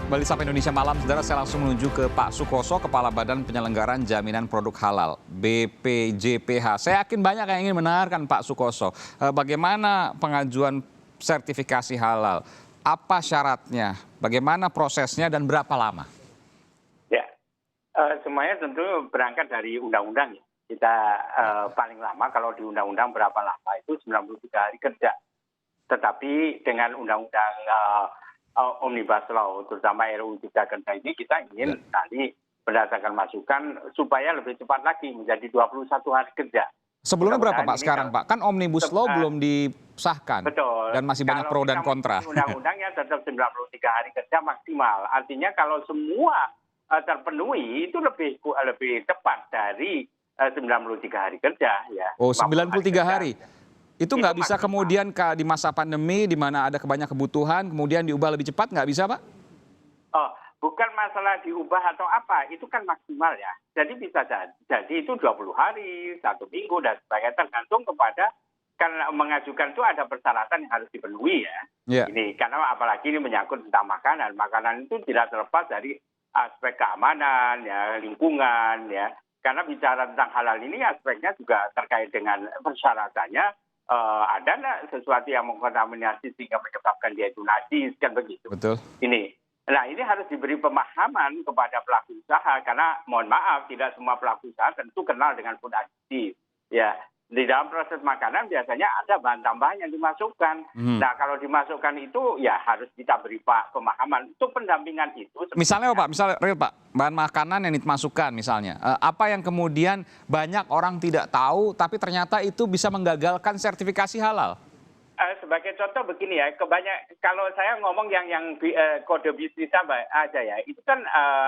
Kembali sampai Indonesia Malam, saudara, saya langsung menuju ke Pak Sukoso, Kepala Badan Penyelenggaraan Jaminan Produk Halal, BPJPH. Saya yakin banyak yang ingin mendengarkan Pak Sukoso. Bagaimana pengajuan sertifikasi halal? Apa syaratnya? Bagaimana prosesnya dan berapa lama? Ya, semuanya tentu berangkat dari undang-undang ya. Kita paling lama kalau di undang-undang berapa lama itu 93 hari kerja. Tetapi dengan undang-undang Omnibus Law, terutama RUU Cipta Kerja ini, kita ingin tadi berdasarkan masukan supaya lebih cepat lagi menjadi 21 hari kerja. Sebelumnya berapa Pak sekarang Pak? Kan Omnibus Law belum disahkan. Betul. Dan masih banyak pro dan kontra. Undang-undangnya tetap 93 hari kerja maksimal. Artinya kalau semua terpenuhi itu lebih tepat dari 93 hari kerja ya. Oh, 93 hari. Itu nggak bisa kemudian di masa pandemi di mana ada banyak kebutuhan kemudian diubah lebih cepat, nggak bisa Pak? Oh, bukan masalah diubah atau apa, itu kan maksimal ya. Jadi bisa jadi itu 20 hari, 1 minggu dan sebagainya, tergantung kepada, karena mengajukan itu ada persyaratan yang harus dipenuhi ya. Ini karena apalagi ini menyangkut tentang makanan. Makanan itu tidak terlepas dari aspek keamanan ya, lingkungan ya. Karena bicara tentang halal ini aspeknya juga terkait dengan persyaratannya. Ada nggak sesuatu yang mengkontaminasi sehingga menyebabkan dia itu najis, kan begitu. Betul. Nah ini harus diberi pemahaman kepada pelaku usaha, karena mohon maaf tidak semua pelaku usaha tentu kenal dengan food additive. Ya, di dalam proses makanan biasanya ada bahan tambahan yang dimasukkan. Nah kalau dimasukkan itu ya harus kita beri pemahaman. Untuk pendampingan itu. Misalnya Pak, misalnya real Pak, bahan makanan yang dimasukkan misalnya. Apa yang kemudian banyak orang tidak tahu tapi ternyata itu bisa menggagalkan sertifikasi halal? Sebagai contoh begini ya, kalau saya ngomong yang kode bisnis aja ya, itu kan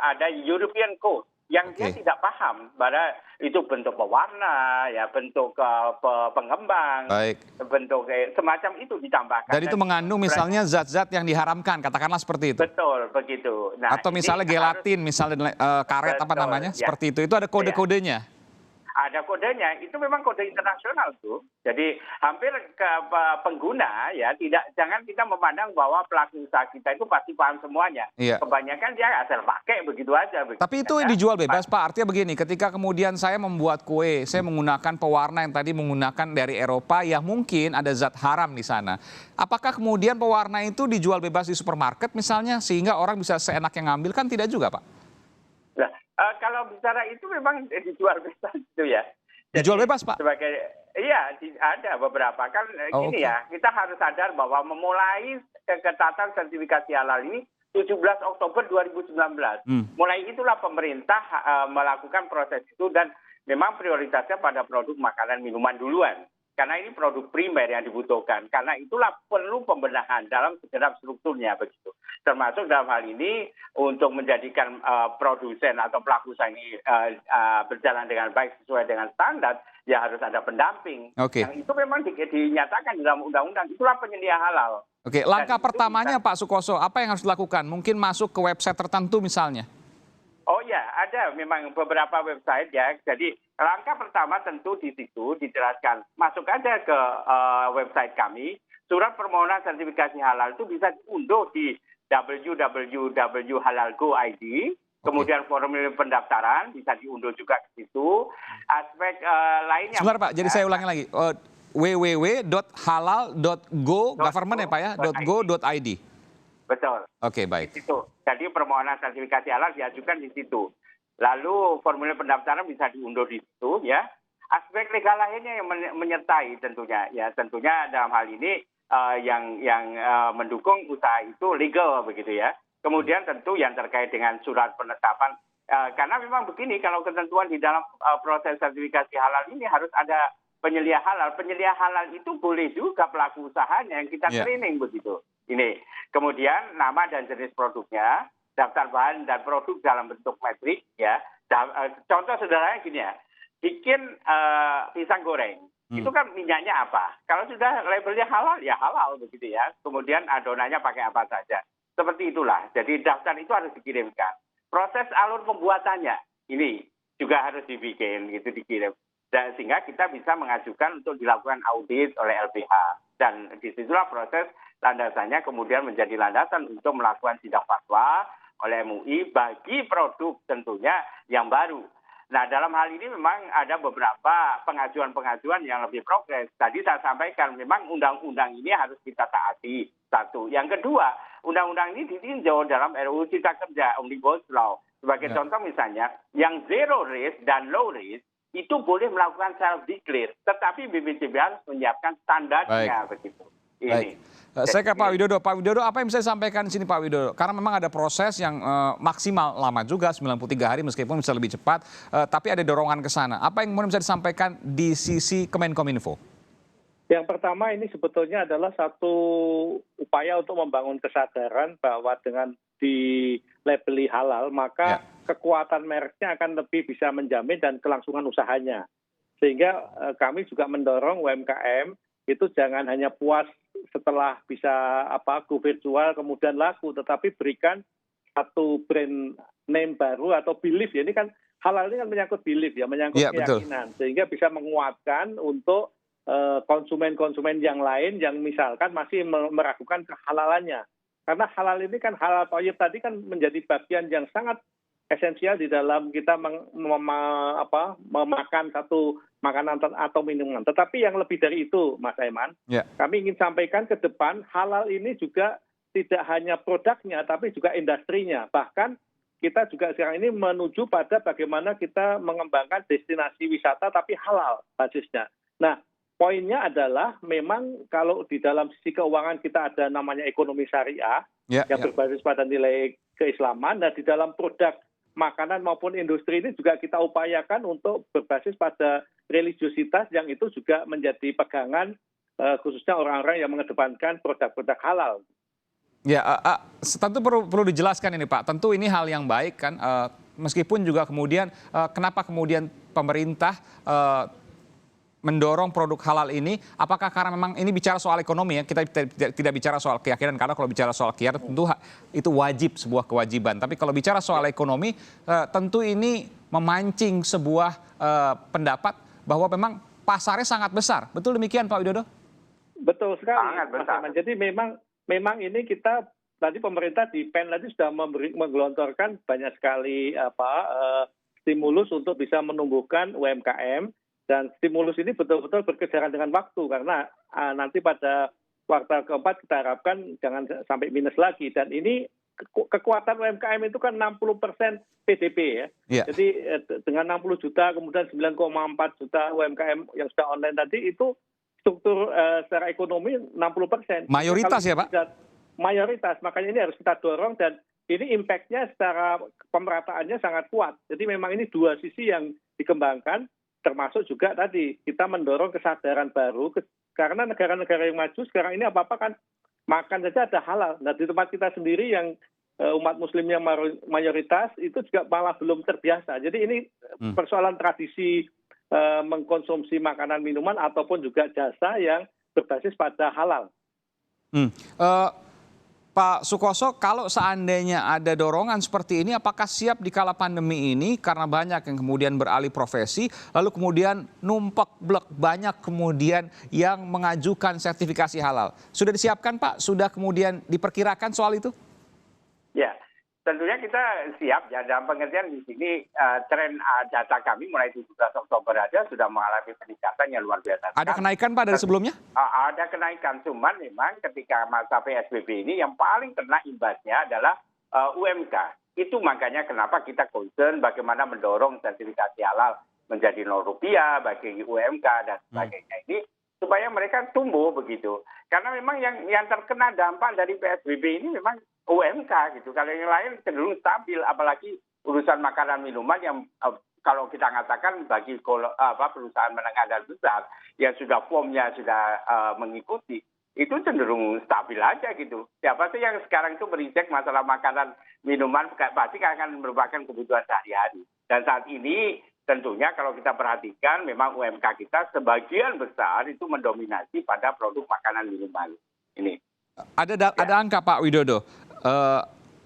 ada European Code yang dia tidak paham pada itu bentuk pewarna, ya bentuk pengembang, bentuk semacam itu ditambahkan. Dan itu mengandung misalnya zat-zat yang diharamkan, katakanlah seperti itu. Betul, begitu. Nah, atau misalnya gelatin, misalnya karet apa namanya, seperti itu ada kode-kodenya. Ada kodenya, itu memang kode internasional tuh. Jadi hampir ke pengguna ya jangan kita memandang bahwa pelaku usaha kita itu pasti paham semuanya. Kebanyakan dia asal pakai begitu aja. Tapi itu dijual bebas Pak. Artinya begini, ketika kemudian saya membuat kue, saya menggunakan pewarna yang tadi menggunakan dari Eropa yang mungkin ada zat haram di sana. Apakah kemudian pewarna itu dijual bebas di supermarket misalnya sehingga orang bisa seenaknya ngambil? Kan tidak juga Pak. Kalau bicara itu memang dijual bebas itu ya. Dijual bebas Pak? Iya, ada beberapa. Kan gini ya, kita harus sadar bahwa memulai keketatan sertifikasi halal ini 17 Oktober 2019. Mulai itulah pemerintah melakukan proses itu dan memang prioritasnya pada produk makanan minuman duluan. Karena ini produk primer yang dibutuhkan. Karena itulah perlu pembenahan dalam segenap strukturnya begitu. Termasuk dalam hal ini untuk menjadikan produsen atau pelaku usaha ini berjalan dengan baik sesuai dengan standar, ya harus ada pendamping. Yang itu memang dinyatakan dalam undang-undang. Itulah penyedia halal. Langkah pertamanya Pak Sukoso, apa yang harus dilakukan? Mungkin masuk ke website tertentu misalnya? Oh ya, ada memang beberapa website ya. Jadi langkah pertama tentu di situ dijelaskan. Masuk aja ke website kami. Surat permohonan sertifikasi halal itu bisa diunduh di www.halal.go.id. Kemudian formulir pendaftaran bisa diunduh juga ke situ. Aspek lainnya. Sebentar Pak, jadi saya ulangi lagi. www.halal.go government ya Pak ya, .go.id. Betul. Baik. Di situ. Jadi permohonan sertifikasi halal diajukan di situ. Lalu formulir pendaftaran bisa diunduh di situ ya. Aspek legal lainnya yang menyertai tentunya ya. Tentunya dalam hal ini yang mendukung usaha itu legal begitu ya. Kemudian tentu yang terkait dengan surat penetapan. Karena memang begini, kalau ketentuan di dalam proses sertifikasi halal ini harus ada penyelia halal. Penyelia halal itu boleh juga pelaku usahanya yang kita screening begitu. Ini. Kemudian nama dan jenis produknya, daftar bahan dan produk dalam bentuk metrik ya. Contoh sederhananya gini ya, bikin pisang goreng. Itu kan minyaknya apa? Kalau sudah labelnya halal ya halal begitu ya. Kemudian adonannya pakai apa saja. Seperti itulah. Jadi daftar itu harus dikirimkan. Proses alur pembuatannya ini juga harus dibikin gitu, dikirim. Dan sehingga kita bisa mengajukan untuk dilakukan audit oleh LBH. Dan disitulah proses landasannya kemudian menjadi landasan untuk melakukan sidang fatwa oleh MUI bagi produk tentunya yang baru. Nah, dalam hal ini memang ada beberapa pengajuan-pengajuan yang lebih progres. Tadi saya sampaikan memang undang-undang ini harus kita taati. Satu. Yang kedua, undang-undang ini ditinjau dalam RUU Cipta Kerja, Omnibus Law. Sebagai contoh misalnya, yang zero risk dan low risk itu boleh melakukan self-declare. Tetapi BPJB harus menyiapkan standarnya begitu. Baik. Saya ke Pak Widodo. Pak Widodo, apa yang bisa disampaikan di sini Pak Widodo? Karena memang ada proses yang maksimal lama juga, 93 hari meskipun bisa lebih cepat, tapi ada dorongan ke sana. Apa yang kemudian bisa disampaikan di sisi Kemenkominfo? Yang pertama ini sebetulnya adalah satu upaya untuk membangun kesadaran bahwa dengan dilabeli halal, maka kekuatan mereknya akan lebih bisa menjamin dan kelangsungan usahanya. Sehingga kami juga mendorong UMKM itu jangan hanya puas setelah bisa go virtual kemudian laku, tetapi berikan satu brand name baru atau belief. Ini kan halal ini kan menyangkut belief ya, menyangkut keyakinan, sehingga bisa menguatkan untuk konsumen-konsumen yang lain yang misalkan masih meragukan kehalalannya. Karena halal ini kan halal thayyib tadi kan menjadi bagian yang sangat esensial di dalam kita memakan satu makanan atau minuman. Tetapi yang lebih dari itu, Mas Aiman, kami ingin sampaikan ke depan halal ini juga tidak hanya produknya, tapi juga industrinya. Bahkan kita juga sekarang ini menuju pada bagaimana kita mengembangkan destinasi wisata tapi halal basisnya. Nah, poinnya adalah memang kalau di dalam sisi keuangan kita ada namanya ekonomi syariah yang berbasis pada nilai keislaman. Nah, di dalam produk makanan maupun industri ini juga kita upayakan untuk berbasis pada religiositas yang itu juga menjadi pegangan khususnya orang-orang yang mengedepankan produk-produk halal. Ya, tentu perlu dijelaskan ini Pak. Tentu ini hal yang baik kan, meskipun juga kemudian kenapa kemudian pemerintah mendorong produk halal ini, apakah karena memang ini bicara soal ekonomi ya, kita tidak bicara soal keyakinan, karena kalau bicara soal keyakinan tentu itu wajib, sebuah kewajiban. Tapi kalau bicara soal ekonomi, tentu ini memancing sebuah pendapat bahwa memang pasarnya sangat besar. Betul demikian Pak Widodo? Betul sekali. Sangat besar. Jadi memang ini kita, tadi pemerintah di PEN tadi sudah menggelontorkan banyak sekali stimulus untuk bisa menumbuhkan UMKM. Dan stimulus ini betul-betul berkejaran dengan waktu karena nanti pada kuartal keempat kita harapkan jangan sampai minus lagi. Dan ini kekuatan UMKM itu kan 60% PDB ya. Jadi dengan 60 juta kemudian 9,4 juta UMKM yang sudah online tadi itu struktur secara ekonomi 60%. Mayoritas ya Pak? Mayoritas, makanya ini harus kita dorong dan ini impact-nya secara pemerataannya sangat kuat. Jadi memang ini dua sisi yang dikembangkan. Termasuk juga tadi kita mendorong kesadaran baru karena negara-negara yang maju sekarang ini apa-apa kan makan saja ada halal. Nah di tempat kita sendiri yang umat muslim yang mayoritas itu juga malah belum terbiasa. Jadi ini persoalan tradisi mengkonsumsi makanan minuman ataupun juga jasa yang berbasis pada halal. Pak Sukoso, kalau seandainya ada dorongan seperti ini, apakah siap di kala pandemi ini karena banyak yang kemudian beralih profesi, lalu kemudian numpuk banyak kemudian yang mengajukan sertifikasi halal. Sudah disiapkan Pak? Sudah kemudian diperkirakan soal itu? Ya, tentunya kita siap ya dalam pengertian di sini tren data kami mulai 17 Oktober aja sudah mengalami peningkatan yang luar biasa. Ada kenaikan Pak dari sebelumnya? Ada kenaikan, cuman memang ketika masa PSBB ini yang paling kena imbasnya adalah UMK. Itu makanya kenapa kita concern bagaimana mendorong sertifikasi halal menjadi Rp0 bagi UMK dan sebagainya ini supaya mereka tumbuh begitu. Karena memang yang terkena dampak dari PSBB ini memang UMK gitu. Kalau yang lain cenderung stabil, apalagi urusan makanan minuman yang kalau kita katakan bagi perusahaan menengah dan besar yang sudah formnya sudah mengikuti, itu cenderung stabil aja gitu. Siapa sih yang sekarang itu mereject masalah makanan minuman pasti akan merupakan kebutuhan sehari-hari. Dan saat ini tentunya kalau kita perhatikan memang UMK kita sebagian besar itu mendominasi pada produk makanan minuman ini. Ada angka Pak Widodo.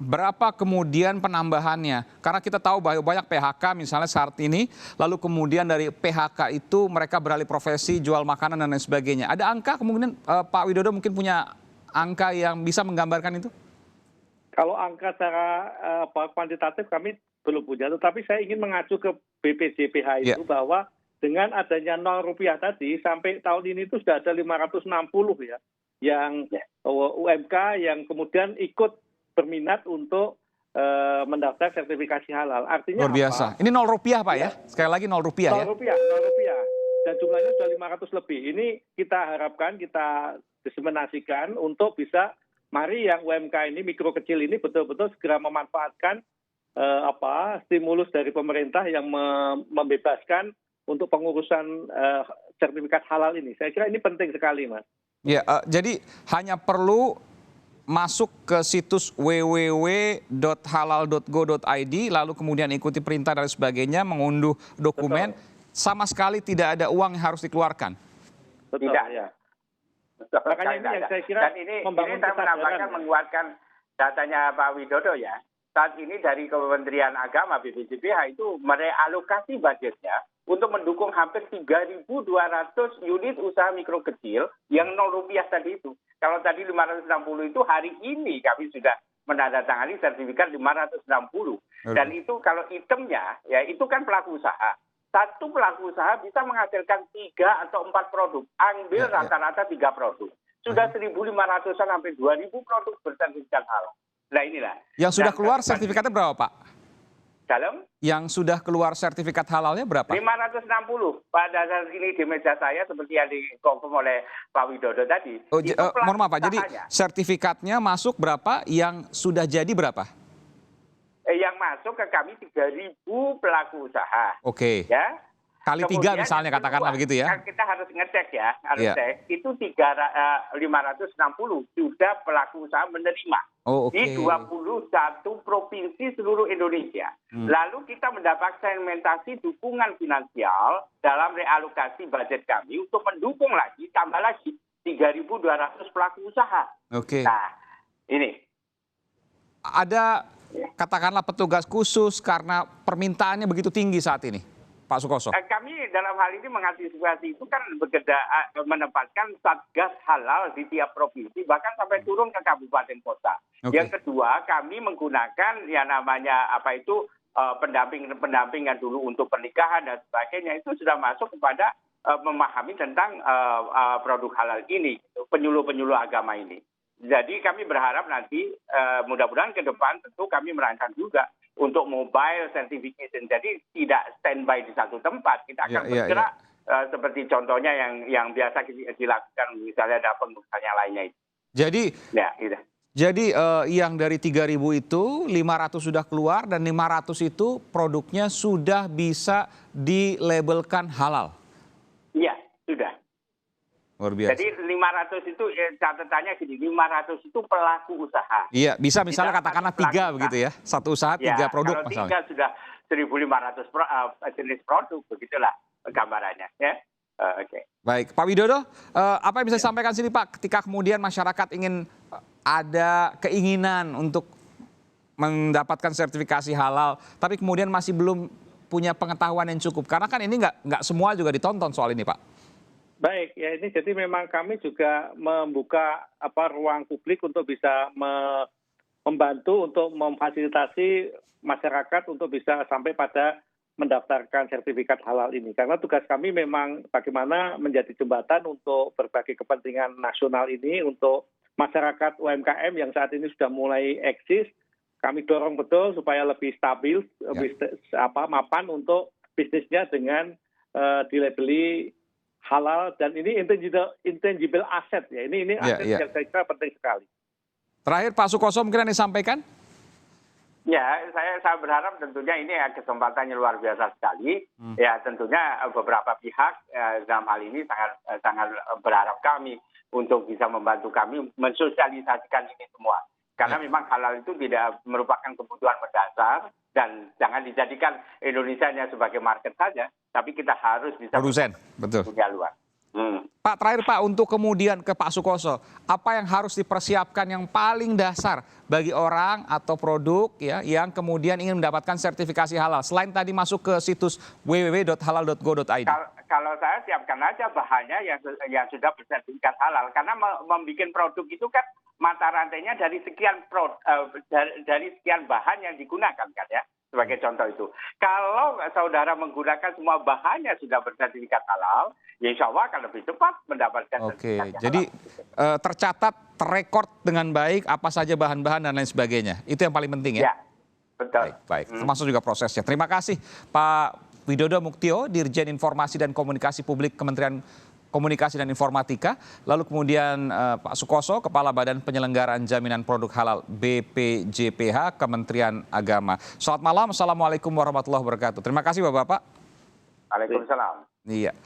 Berapa kemudian penambahannya? Karena kita tahu bahwa banyak PHK misalnya saat ini, lalu kemudian dari PHK itu mereka beralih profesi, jual makanan dan lain sebagainya. Ada angka kemudian Pak Widodo mungkin punya angka yang bisa menggambarkan itu? Kalau angka secara kuantitatif kami belum punya, tetapi saya ingin mengacu ke BPJPH itu bahwa dengan adanya Rp0 tadi sampai tahun ini itu sudah ada 560 ya yang UMK yang kemudian ikut berminat untuk mendaftar sertifikasi halal. Artinya Luar biasa. apa? Ini Rp0 Pak ya? Sekali lagi Rp0 ya? Rp0. Dan jumlahnya sudah 500 lebih. Ini kita harapkan, kita diseminasikan untuk bisa, mari yang UMK ini, mikro kecil ini betul-betul segera memanfaatkan stimulus dari pemerintah yang membebaskan untuk pengurusan sertifikat halal ini. Saya kira ini penting sekali, Mas. Ya, jadi hanya perlu masuk ke situs www.halal.go.id, lalu kemudian ikuti perintah dan sebagainya, mengunduh dokumen, sama sekali tidak ada uang yang harus dikeluarkan. Betul, tidak. Ya. Betul, Makanya ini yang saya kira dan ini membangun saya menambahkan, kesadaran. menguatkan datanya Pak Widodo ya. Saat ini dari Kementerian Agama BPJPH itu merealokasi budgetnya untuk mendukung hampir 3.200 unit usaha mikro kecil yang Rp0 tadi itu. Kalau tadi 560 itu, hari ini kami sudah menandatangani sertifikat 560. Dan itu kalau itemnya, ya itu kan pelaku usaha. Satu pelaku usaha bisa menghasilkan 3 atau 4 produk. Ambil rata-rata 3 produk. Sudah 1.500-an sampai 2.000 produk bersertifikat halal. Nah inilah. Yang sudah keluar sertifikatnya berapa Pak? Dalam? Yang sudah keluar sertifikat halalnya berapa? 560. Pada saat ini di meja saya seperti yang dikonfirm oleh Pak Widodo tadi. Mohon maaf Pak, jadi sertifikatnya masuk berapa, yang sudah jadi berapa? Yang masuk ke kami 3.000 pelaku usaha. Oke. Ya. Kali Kemudian 3 misalnya katakanlah begitu ya. Kita harus ngecek ya, cek. Itu 560 sudah pelaku usaha menerima. Di 21 provinsi seluruh Indonesia. Lalu kita mendapat segmentasi dukungan finansial dalam realokasi budget kami untuk mendukung lagi, tambah lagi 3.200 pelaku usaha. Oke. Nah, ini. Ada katakanlah petugas khusus karena permintaannya begitu tinggi saat ini, Pak Sukoso? Kami dalam hal ini mengantisipasi itu kan menempatkan satgas halal di tiap provinsi, bahkan sampai turun ke kabupaten kota. Yang kedua, kami menggunakan yang namanya pendampingan dulu untuk pernikahan dan sebagainya, itu sudah masuk kepada memahami tentang produk halal ini, penyuluh-penyuluh agama ini. Jadi kami berharap nanti mudah-mudahan ke depan tentu kami merancang juga untuk mobile certification. Jadi tidak standby di satu tempat. Kita akan bergerak seperti contohnya yang biasa dilakukan misalnya ada pengusaha yang lainnya itu. Jadi yang dari 3.000 itu 500 sudah keluar dan 500 itu produknya sudah bisa dilabelkan halal. Iya, sudah. Luar biasa. Jadi 500 itu catatannya gini, 500 itu pelaku usaha. Iya, bisa misalnya katakanlah 3 begitu ya. Satu usaha 3 produk kalau misalnya. 3 sudah 1.500 jenis produk, begitulah gambarannya ya. Oke. Baik, Pak Widodo, apa yang bisa disampaikan sini Pak ketika kemudian masyarakat ingin ada keinginan untuk mendapatkan sertifikasi halal, tapi kemudian masih belum punya pengetahuan yang cukup, karena kan ini nggak semua juga ditonton soal ini Pak. Baik, ya ini jadi memang kami juga membuka ruang publik untuk bisa membantu untuk memfasilitasi masyarakat untuk bisa sampai pada mendaftarkan sertifikat halal ini. Karena tugas kami memang bagaimana menjadi jembatan untuk berbagai kepentingan nasional ini untuk masyarakat UMKM yang saat ini sudah mulai eksis. Kami dorong betul supaya lebih stabil, mapan untuk bisnisnya dengan dilabeli halal, dan ini intangible asset ya. Ini aset yang saya kira penting sekali. Terakhir Pak Sukoso mungkin yang disampaikan? Ya, saya berharap tentunya ini kesempatannya luar biasa sekali. Ya, tentunya beberapa pihak dalam hal ini sangat berharap kami untuk bisa membantu kami mensosialisasikan ini semua. Karena memang halal itu tidak merupakan kebutuhan mendasar dan jangan dijadikan Indonesia hanya sebagai market saja, tapi kita harus bisa produsen, betul. Dunia luar. Pak, terakhir Pak, untuk kemudian ke Pak Sukoso, apa yang harus dipersiapkan yang paling dasar bagi orang atau produk ya yang kemudian ingin mendapatkan sertifikasi halal, selain tadi masuk ke situs www.halal.go.id? Kalau saya siapkan aja bahannya yang sudah bersertifikat halal, karena membuat produk itu kan mata rantainya dari sekian dari sekian bahan yang digunakan kan ya, sebagai contoh itu. Kalau saudara menggunakan semua bahannya sudah bersertifikat halal, ya insya Allah akan lebih cepat mendapatkan sertifikat halal. Jadi tercatat, terrekord dengan baik apa saja bahan-bahan dan lain sebagainya. Itu yang paling penting ya? Ya, betul. Baik. Termasuk juga prosesnya. Terima kasih Pak Widodo Muktio, Dirjen Informasi dan Komunikasi Publik Kementerian Komunikasi dan Informatika, lalu kemudian Pak Sukoso, Kepala Badan Penyelenggaraan Jaminan Produk Halal BPJPH, Kementerian Agama. Selamat malam, Assalamualaikum warahmatullahi wabarakatuh. Terima kasih Bapak-Bapak. Waalaikumsalam. Iya.